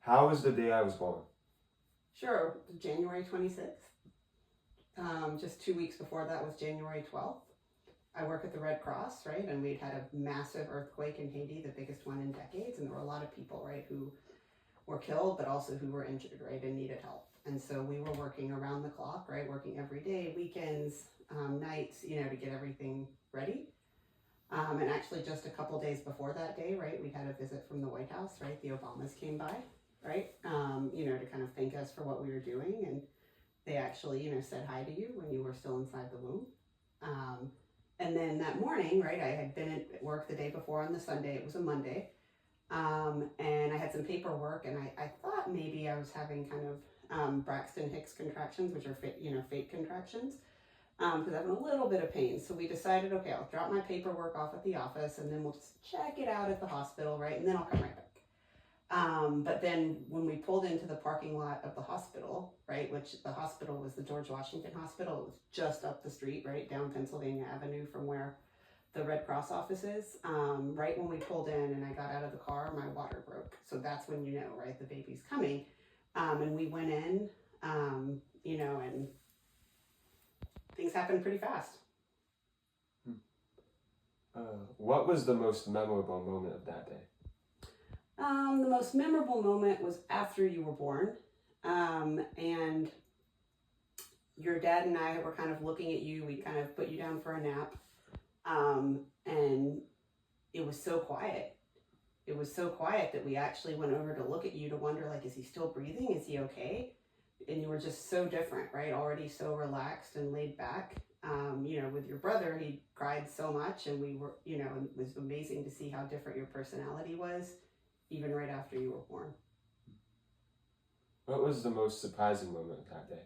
How was the day I was born? Sure, January 26th. Just 2 weeks before that was January 12th. I work at the Red Cross, right? And we'd had a massive earthquake in Haiti, the biggest one in decades. And there were a lot of people, right, who were killed, but also who were injured, right, and needed help. And so we were working around the clock, right, working every day, weekends, nights, you know, to get everything ready. And actually just a couple days before that day, right, we had a visit from the White House, right? The Obamas came by, right, you know, to kind of thank us for what we were doing. And they actually, you know, said hi to you when you were still inside the womb. And then that morning, right, I had been at work the day before on the Sunday. It was a Monday. And I had some paperwork, and I thought maybe I was having kind of Braxton Hicks contractions, which are fake contractions, because I'm having a little bit of pain. So we decided, okay, I'll drop my paperwork off at the office, and then we'll just check it out at the hospital, right, and then I'll come right back. But then when we pulled into the parking lot of the hospital, right, which the hospital was the George Washington Hospital, it was just up the street, right, down Pennsylvania Avenue from where the Red Cross office is. Right when we pulled in and I got out of the car, my water broke. So that's when you know, right, the baby's coming. And we went in, you know, and things happened pretty fast. What was the most memorable moment of that day? The most memorable moment was after you were born, and your dad and I were kind of looking at you. We kind of put you down for a nap, and it was so quiet. It was so quiet that we actually went over to look at you to wonder, like, is he still breathing? Is he okay? And you were just so different, right? Already so relaxed and laid back. You know, with your brother, he cried so much, and we were, you know, it was amazing to see how different your personality was, even right after you were born. What was the most surprising moment of that day?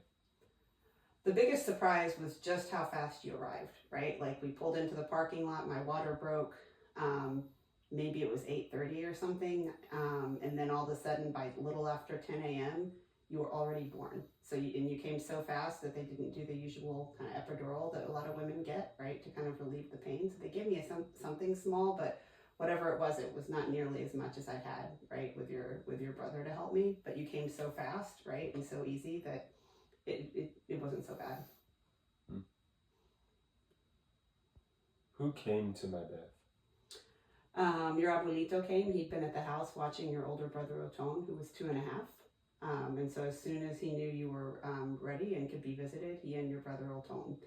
The biggest surprise was just how fast you arrived, right? Like, we pulled into the parking lot, my water broke, maybe it was 8:30 or something, and then all of a sudden by little after 10 a.m., you were already born. So you came so fast that they didn't do the usual kind of epidural that a lot of women get, right, to kind of relieve the pain. So they gave me something small, but whatever it was not nearly as much as I had, right, with your brother to help me. But you came so fast, right, and so easy that it wasn't so bad. Who came to my birth? Your abuelito came. He'd been at the house watching your older brother Oton, who was 2.5. And so as soon as he knew you were ready and could be visited, he and your brother Oton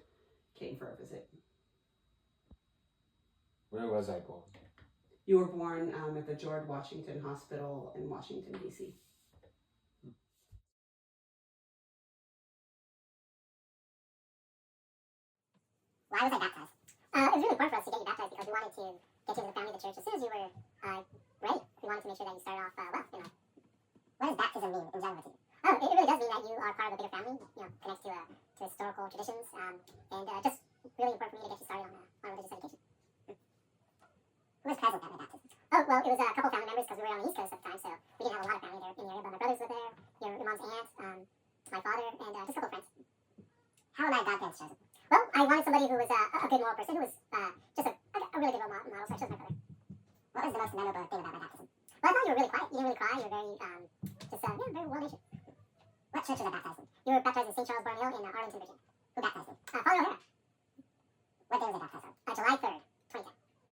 came for a visit. Where was I born? You were born at the George Washington Hospital in Washington, D.C. Why was I baptized? It was really important for us to get you baptized because we wanted to get you into the family of the church as soon as you were ready. We wanted to make sure that you started off well. You know, what does baptism mean in general to you? Oh, it really does mean that you are part of a bigger family. You know, connects to historical traditions, and just really important for me to get you started on religious education. Who was present at my baptism? Oh, well, it was a couple family members because we were on the East Coast at the time, so we didn't have a lot of family there in the area. But my brothers were there, your mom's aunt, my father, and just a couple friends. How am I God's chosen? Well, I wanted somebody who was a good moral person, who was just a really good role model, so I chose my brother. What was the most memorable thing about my baptism? Well, I thought you were really quiet. You didn't really cry. You were very, very well-natured. What church was I baptized in? You were baptized in St. Charles Borromeo in Arlington, Virginia. Who baptized me? Father O'Hara. What day was I baptized on? July 3rd.